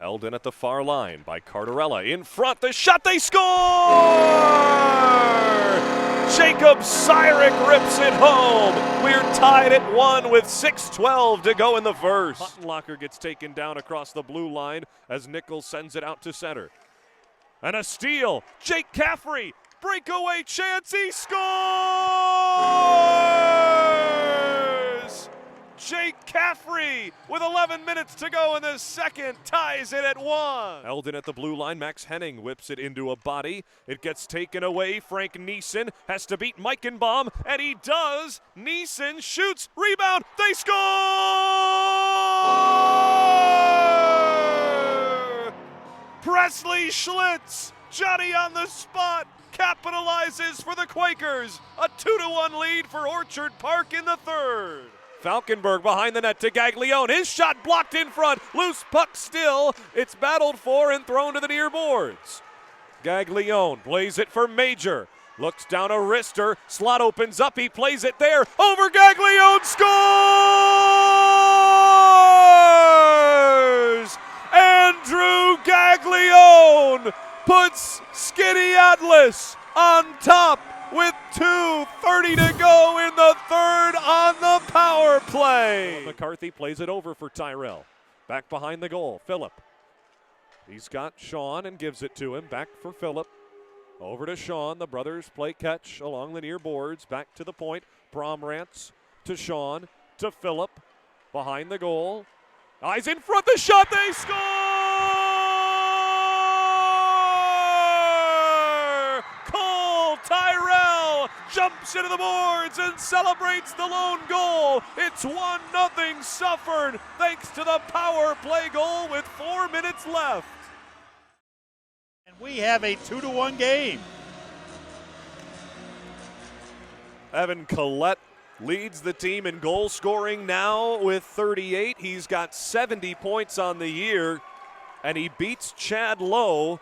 Held in at the far line by Cardarella. In front, the shot, they score! Jacob Syrick rips it home. We're tied at 1 with 6:12 to go in the first. Huttenlocker gets taken down across the blue line as Nichols sends it out to center. And a steal. Jake Caffrey, breakaway chance, he scores! Jake Caffrey, with 11 minutes to go in the second, ties it at 1. Held in at the blue line, Max Henning whips it into a body. It gets taken away. Frank Neeson has to beat Meichenbaum, and he does. Neeson shoots, rebound, they score! Presley Schlitz, Johnny on the spot, capitalizes for the Quakers. A 2-1 lead for Orchard Park in the third. Falkenberg behind the net to Gaglione. His shot blocked in front. Loose puck still. It's battled for and thrown to the near boards. Gaglione plays it for Major. Looks down a wrister. Slot opens up. He plays it there. Over Gaglione. Scores! Andrew Gaglione puts Skinny Atlas on top with 2:30 to go in the third on the power play. McCarthy plays it over for Tyrell. Back behind the goal, Phillip. He's got Sean and gives it to him. Back for Phillip. Over to Sean. The brothers play catch along the near boards. Back to the point. Bromrance to Sean to Phillip. Behind the goal. Eyes in front. The shot. They score! Tyrell jumps into the boards and celebrates the lone goal. It's 1-0 Suffern thanks to the power play goal with 4 minutes left. And we have a 2-1 game. Evan Collette leads the team in goal scoring now with 38. He's got 70 points on the year, and he beats Chad Lowe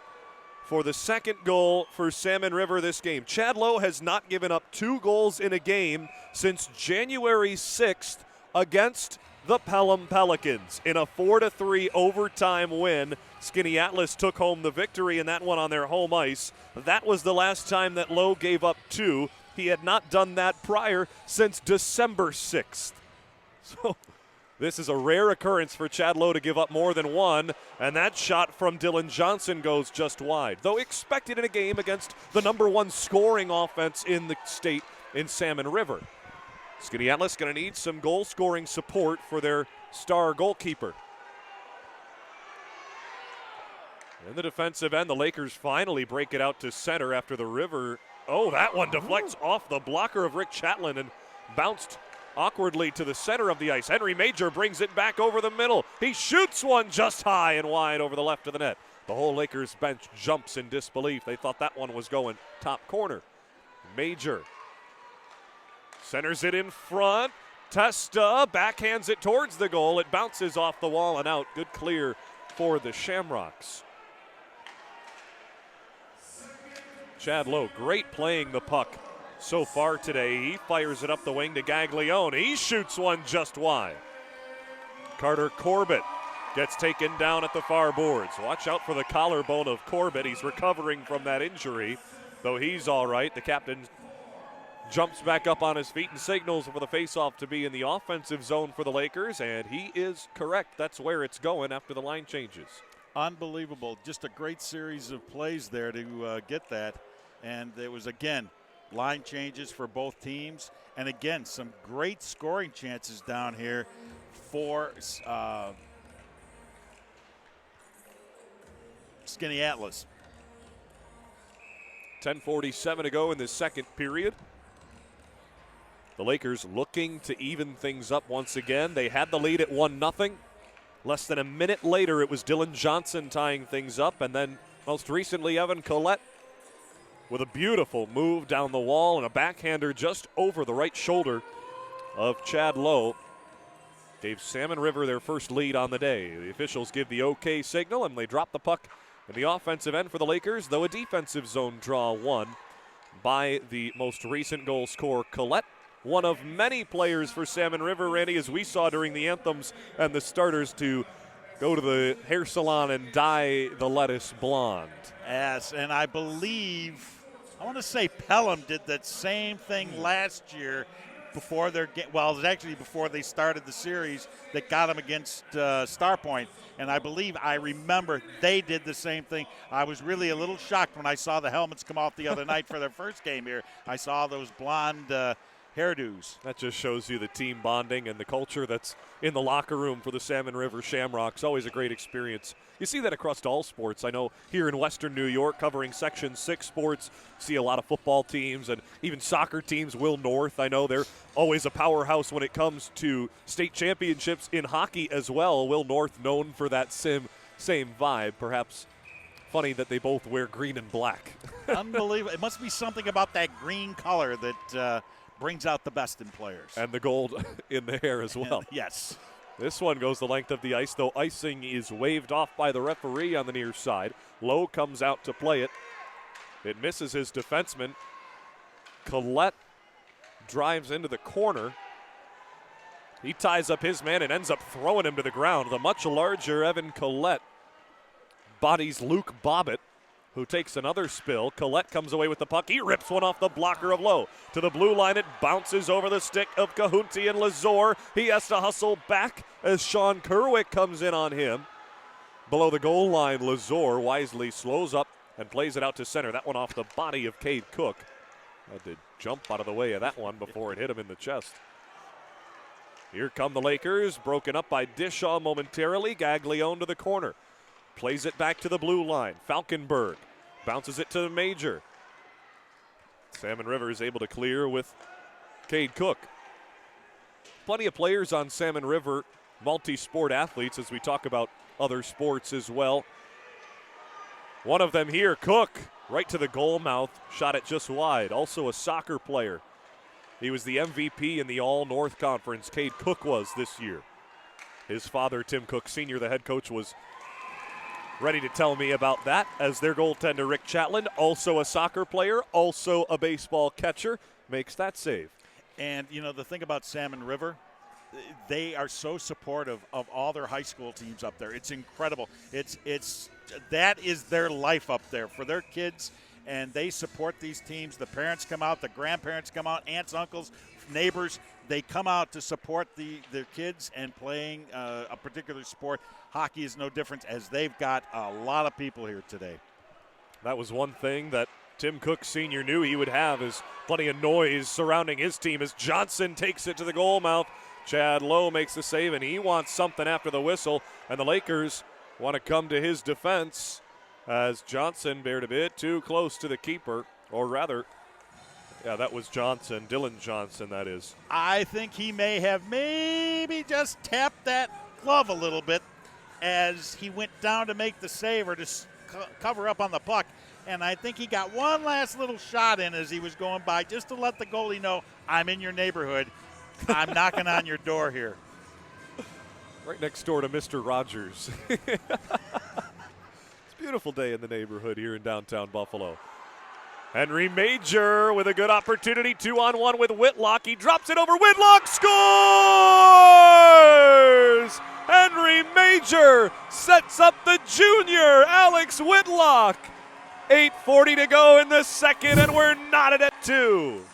for the second goal for Salmon River this game. Chad Lowe has not given up 2 goals in a game since January 6th against the Pelham Pelicans in a 4-3 overtime win. Skinny Atlas took home the victory in that one on their home ice. That was the last time that Lowe gave up 2. He had not done that prior since December 6th. So this is a rare occurrence for Chad Lowe to give up more than 1, and that shot from Dylan Johnson goes just wide, though expected in a game against the #1 scoring offense in the state in Salmon River. Skinny Atlas going to need some goal-scoring support for their star goalkeeper. In the defensive end, the Lakers finally break it out to center after the River. Oh, that one deflects off the blocker of Rick Chatlin and bounced awkwardly to the center of the ice. Henry Major brings it back over the middle. He shoots one just high and wide over the left of the net. The whole Lakers bench jumps in disbelief. They thought that one was going top corner. Major centers it in front. Testa backhands it towards the goal. It bounces off the wall and out. Good clear for the Shamrocks. Chad Lowe, great playing the puck so far today. He fires it up the wing to Gaglione. He shoots one just wide. Carter Corbett gets taken down at the far boards. Watch out for the collarbone of Corbett. He's recovering from that injury, though he's all right. The captain jumps back up on his feet and signals for the faceoff to be in the offensive zone for the Lakers, and he is correct. That's where it's going after the line changes. Unbelievable. Just a great series of plays there to get that. And it was, again, line changes for both teams. And, again, some great scoring chances down here for Skinny Atlas. 10:47 to go in the second period. The Lakers looking to even things up once again. They had the lead at 1-0. Less than a minute later, it was Dylan Johnson tying things up. And then most recently, Evan Collette with a beautiful move down the wall and a backhander just over the right shoulder of Chad Lowe. Gave Salmon River their first lead on the day. The officials give the OK signal, and they drop the puck in the offensive end for the Lakers, though a defensive zone draw won by the most recent goal scorer, Collette. One of many players for Salmon River, Randy, as we saw during the anthems and the starters, to go to the hair salon and dye the lettuce blonde. Yes, and I believe, I want to say Pelham did that same thing last year before their game. Well, it was actually before they started the series that got them against Starpoint. And I remember they did the same thing. I was really a little shocked when I saw the helmets come off the other night for their first game here. I saw those blonde hairdos. That just shows you the team bonding and the culture that's in the locker room for the Salmon River Shamrocks. Always a great experience. You see that across all sports. I know here in Western New York, covering Section 6 sports, see a lot of football teams and even soccer teams. Will North, I know they're always a powerhouse when it comes to state championships in hockey as well. Will North known for that same vibe. Perhaps funny that they both wear green and black. Unbelievable. It must be something about that green color that brings out the best in players. And the gold in the hair as well. Yes. This one goes the length of the ice, though icing is waved off by the referee on the near side. Lowe comes out to play it. It misses his defenseman. Collette drives into the corner. He ties up his man and ends up throwing him to the ground. The much larger Evan Collette bodies Luke Bobbitt, who takes another spill. Collette comes away with the puck. He rips one off the blocker of Lowe. To the blue line, it bounces over the stick of Kahunti and Lazor. He has to hustle back as Sean Kerwick comes in on him. Below the goal line, Lazor wisely slows up and plays it out to center. That one off the body of Cade Cook. Had to jump out of the way of that one before it hit him in the chest. Here come the Lakers, broken up by Dishaw momentarily. Gaglione to the corner. Plays it back to the blue line. Falkenberg bounces it to the Major. Salmon River is able to clear with Cade Cook. Plenty of players on Salmon River, multi-sport athletes as we talk about other sports as well. One of them here, Cook, right to the goal mouth, shot it just wide. Also a soccer player. He was the MVP in the All-North Conference. Cade Cook was this year. His father, Tim Cook Sr., the head coach, was ready to tell me about that as their goaltender, Rick Chatland, also a soccer player, also a baseball catcher, makes that save. And, you know, the thing about Salmon River, they are so supportive of all their high school teams up there. It's incredible. That is their life up there for their kids, and they support these teams. The parents come out, the grandparents come out, aunts, uncles, neighbors. They come out to support their kids and playing a particular sport. Hockey is no different, as they've got a lot of people here today. That was one thing that Tim Cook Sr. knew he would have, is plenty of noise surrounding his team as Johnson takes it to the goal mouth. Chad Lowe makes the save, and he wants something after the whistle, and the Lakers want to come to his defense as Johnson bared a bit too close to the keeper, or rather, yeah, that was Johnson, Dylan Johnson, that is. I think he may have maybe just tapped that glove a little bit as he went down to make the save or to cover up on the puck. And I think he got one last little shot in as he was going by just to let the goalie know, I'm in your neighborhood. I'm knocking on your door here. Right next door to Mr. Rogers. It's a beautiful day in the neighborhood here in downtown Buffalo. Henry Major with a good opportunity, 2-on-1 with Whitlock. He drops it over Whitlock, scores! Henry Major sets up the junior, Alex Whitlock. 8:40 to go in the second, and we're knotted at 2.